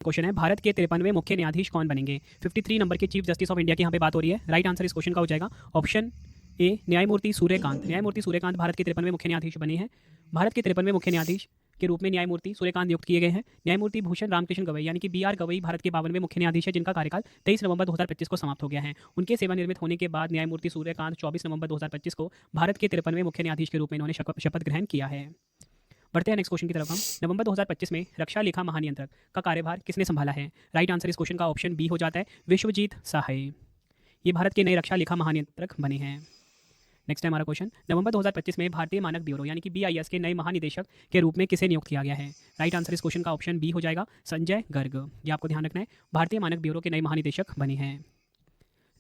Question है, भारत के 53वें मुख्य न्यायाधीश कौन बनेंगे? 53 नंबर के चीफ जस्टिस ऑफ इंडिया की यहाँ पे बात हो रही है। राइट आंसर इस क्वेश्चन का हो जाएगा ऑप्शन ए, न्यायमूर्ति सूर्यकांत। न्यायमूर्ति सूर्यकांत भारत के 53वें मुख्य न्यायाधीश बने हैं। भारत के 53वें मुख्य न्यायाधीश के रूप में न्यायमूर्ति सूर्यकांत नियुक्त किए गए हैं। न्यायमूर्ति भूषण रामकृष्ण गवई यानी कि BR गवई भारत के 52वें मुख्य न्यायाधीश है, जिनका कार्यकाल 23 नवंबर 2025 को समाप्त हो गया है। उनके सेवानिवृत्त होने के बाद न्यायमूर्ति सूर्यकांत 24 नवंबर 2025 को भारत के 53वें मुख्य न्यायाधीश के रूप में इन्होंने शपथ ग्रहण किया है। बढ़ते हैं नेक्स्ट क्वेश्चन की तरफ हम। नवंबर 2025 में रक्षा लेखा महानियंत्रक का कार्यभार किसने संभाला है? राइट आंसर इस क्वेश्चन का ऑप्शन बी हो जाता है, विश्वजीत सहाय। ये भारत के नए रक्षा लेखा महानियंत्रक बने हैं। नेक्स्ट है हमारा क्वेश्चन, नवंबर 2025 में भारतीय मानक ब्यूरो यानी कि BIS के नए महानिदेशक के रूप में किसे नियुक्त किया गया है? राइट आंसर इस क्वेश्चन का ऑप्शन बी हो जाएगा, संजय गर्ग। ये आपको ध्यान रखना है, भारतीय मानक ब्यूरो के नए महानिदेशक बने हैं।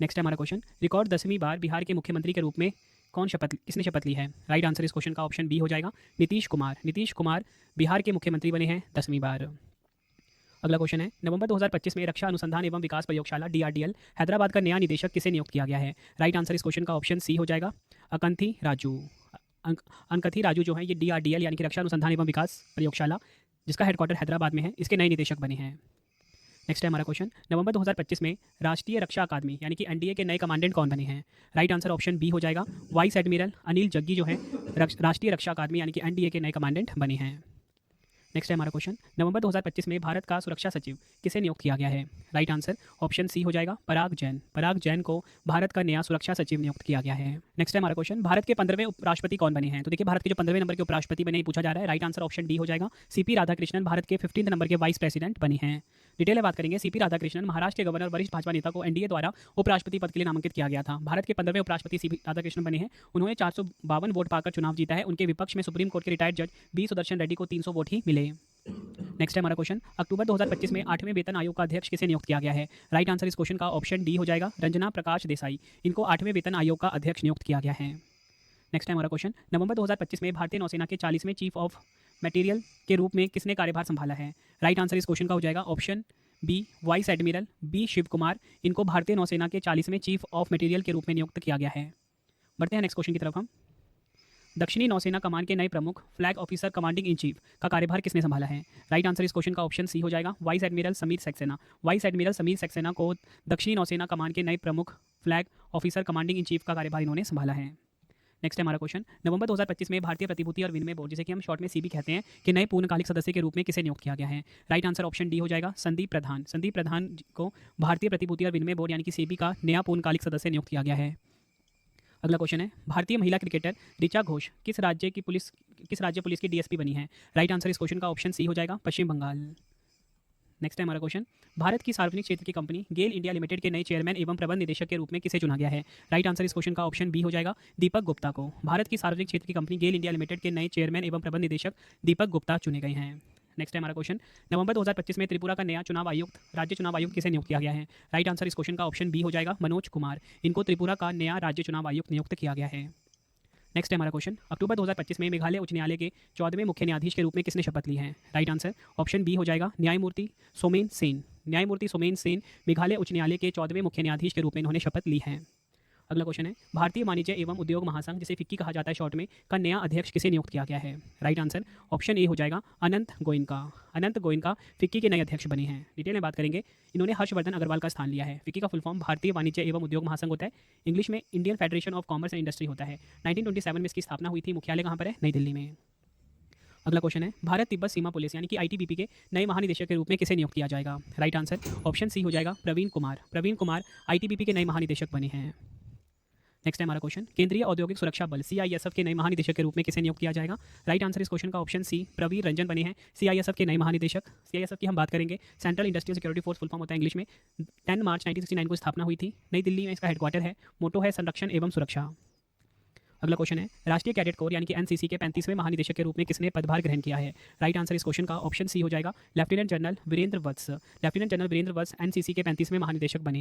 नेक्स्ट है हमारा क्वेश्चन, रिकॉर्ड 10वीं बार बिहार के मुख्यमंत्री के रूप में किसने शपथ ली है? राइट आंसर इस क्वेश्चन का ऑप्शन बी हो जाएगा, नीतीश कुमार। नीतीश कुमार बिहार के मुख्यमंत्री बने हैं 10वीं बार। अगला क्वेश्चन है, नवंबर 2025 में रक्षा अनुसंधान एवं विकास प्रयोगशाला DRDL हैदराबाद का नया निदेशक किसे नियुक्त किया गया है? राइट आंसर इस क्वेश्चन का ऑप्शन सी हो जाएगा, अकंथी राजू। अनकथी राजू जो है ये DRDL यानी कि रक्षा अनुसंधान एवं विकास प्रयोगशाला, जिसका हेडक्वार्टर हैदराबाद में है, इसके नए निदेशक बने हैं। नेक्स्ट है हमारा क्वेश्चन, नवंबर 2025 में राष्ट्रीय रक्षा अकादमी यानी कि NDA के नए कमांडेंट कौन बने हैं? राइट आंसर ऑप्शन बी हो जाएगा, वाइस एडमिरल अनिल जग्गी जो है राष्ट्रीय रक्षा अकादमी यानी कि NDA के नए कमांडेंट बने हैं। नेक्स्ट है हमारा क्वेश्चन, नवंबर 2025 में भारत का सुरक्षा सचिव किसे नियुक्त किया गया है? राइट आंसर ऑप्शन सी हो जाएगा, पराग जैन। पराग जैन को भारत का नया सुरक्षा सचिव नियुक्त किया गया है। नेक्स्ट है हमारा क्वेश्चन, भारत के 15वें उपराष्ट्रपति कौन बने हैं? तो देखिए, भारत के जो 15वें नंबर के उपराष्ट्रपति बने पूछा जा रहा है। राइट आंसर ऑप्शन डी हो जाएगा, CP राधाकृष्णन भारत के 15 नंबर के वाइस प्रेसिडेंट बने हैं। डिटेल में बात करेंगे, CP राधाकृष्णन महाराष्ट्र के गवर्नर वरिष्ठ भाजपा नेता को NDA द्वारा उपराष्ट्रपति पद के लिए नामांकित किया गया था। भारत के 15वें उपराष्ट्रपति CP राधाकृष्णन बने हैं। उन्होंने 452 वोट पाकर चुनाव जीता है। उनके विपक्ष में सुप्रीम कोर्ट के रिटायर्ड जज B सुदर्शन रेड्डी को 300 वोट ही मिले। नेक्स्ट है हमारा क्वेश्चन, अक्टूबर 2025 में 8वें वेतन आयोग का अध्यक्ष किसे नियुक्त किया गया है? राइट आंसर इस क्वेश्चन का ऑप्शन डी हो जाएगा, रंजना प्रकाश देसाई। इनको 8वें वेतन आयोग का अध्यक्ष नियुक्त किया गया है। नेक्स्ट है हमारा क्वेश्चन, नवंबर 2025 में भारतीय नौसेना के 40वें चीफ ऑफ मटेरियल के रूप में किसने कार्यभार संभाला है? राइट आंसर इस क्वेश्चन का हो जाएगा, option B, vice admiral B Shiv Kumar. इनको भारतीय नौसेना के 40वें चीफ ऑफ मटेरियल के रूप में नियुक्त किया गया है। बढ़ते हैं नेक्स्ट क्वेश्चन की तरफ हम। दक्षिणी नौसेना कमान के नए प्रमुख flag officer commanding in chief का कार्यभार किसने संभाला है? राइट आंसर इस क्वेश्चन का ऑप्शन सी हो जाएगा, vice admiral Sameer Saxena. Vice admiral Sameer Saxena को दक्षिणी नौसेना कमान के नए प्रमुख flag officer commanding in chief का कार्यभार इन्होंने संभाला है। नेक्स्ट है हमारा क्वेश्चन, नवंबर 2025 में भारतीय प्रतिभूति और विनिमय बोर्ड, जिसे कि हम शॉर्ट में CB कहते हैं, कि नए पूर्णकालिक सदस्य के रूप में किसे नियुक्त किया गया है? राइट आंसर ऑप्शन डी हो जाएगा, संदीप प्रधान। संदीप प्रधान को भारतीय प्रतिभूति और विनिमय बोर्ड यानी कि CB का नया पूर्णकालिक सदस्य नियुक्त किया गया है। अगला क्वेश्चन है, भारतीय महिला क्रिकेटर ऋचा घोष किस राज्य पुलिस की DSP बनी है? राइट आंसर इस क्वेश्चन का ऑप्शन सी हो जाएगा, पश्चिम बंगाल। नेक्स्ट है हमारा क्वेश्चन, भारत की सार्वजनिक क्षेत्र की कंपनी गेल इंडिया लिमिटेड के नए चेयरमैन एवं प्रबंध निदेशक के रूप में किसे चुना गया है? राइट आंसर इस क्वेश्चन का ऑप्शन बी हो जाएगा, दीपक गुप्ता को। भारत की सार्वजनिक क्षेत्र की कंपनी गेल इंडिया लिमिटेड के नए चेयरमैन एवं प्रबंध निदेशक दीपक गुप्ता चुने गए हैं। नेक्स्ट है हमारा क्वेश्चन, नवंबर 2025 में त्रिपुरा का नया राज्य चुनाव आयुक्त किसे नियुक्त किया गया है? राइट आंसर इस क्वेश्चन का ऑप्शन बी हो जाएगा, मनोज कुमार। इनको त्रिपुरा का नया राज्य चुनाव आयुक्त नियुक्त किया गया है। नेक्स्ट है हमारा क्वेश्चन, अक्टूबर 2025 में मेघालय उच्च न्यायालय के 14वें मुख्य न्यायाधीश के रूप में किसने शपथ ली है? राइट आंसर ऑप्शन बी हो जाएगा, न्यायमूर्ति सोमेन सेन। न्यायमूर्ति सोमेन सेन मेघालय उच्च न्यायालय के 14वें मुख्य न्यायाधीश के रूप में इन्होंने शपथ ली है। अगला क्वेश्चन है, भारतीय वाणिज्य एवं उद्योग महासंघ, जिसे FICCI कहा जाता है शॉर्ट में, का नया अध्यक्ष किसे नियुक्त किया गया है? राइट आंसर ऑप्शन ए हो जाएगा, अनंत गोयनका। अनंत गोयनका FICCI के नए अध्यक्ष बने हैं। डिटेल में बात करेंगे, इन्होंने हर्षवर्धन अग्रवाल का स्थान लिया है। FICCI का फुल फॉर्म भारतीय वाणिज्य एवं उद्योग महासंघ होता है, इंग्लिश में Indian federation of commerce and industry होता है। 1927 में इसकी स्थापना हुई थी। मुख्यालय कहाँ पर है? नई दिल्ली में। अगला क्वेश्चन है, भारत तिब्बत सीमा पुलिस यानी कि ITBP के नए महानिदेशक के रूप में किसे नियुक्त किया जाएगा? राइट आंसर ऑप्शन सी हो जाएगा, प्रवीण कुमार। प्रवीण कुमार ITBP के नए महानिदेशक बने हैं। नेक्स्ट है हमारा क्वेश्चन, केंद्रीय औद्योगिक सुरक्षा बल CISF के नए महानिदेशक के रूप में किसे नियुक्त किया जाएगा? राइट आंसर इस क्वेश्चन का ऑप्शन सी, प्रवीर रंजन बने हैं CISF के नए महानिदेशक। CISF की हम बात करेंगे, central industrial security force full form होता है इंग्लिश में। 10 मार्च 1969 को स्थापना हुई थी। नई दिल्ली में इसका हेडक्वार्टर है। मोटो है संरक्षण एवं सुरक्षा। अगला क्वेश्चन है, राष्ट्रीय कैडेट कोर यानी कि NCC के 35वें महानिदेशक के रूप में किसने पदभार ग्रहण किया है? राइट आंसर इस क्वेश्चन का ऑप्शन सी हो जाएगा, लेफ्टिनेंट जनरल वीरेंद्र वत्स। लेफ्टिनेंट जनरल वीरेंद्र वत्स NCC के 35वें महानिदेशक बने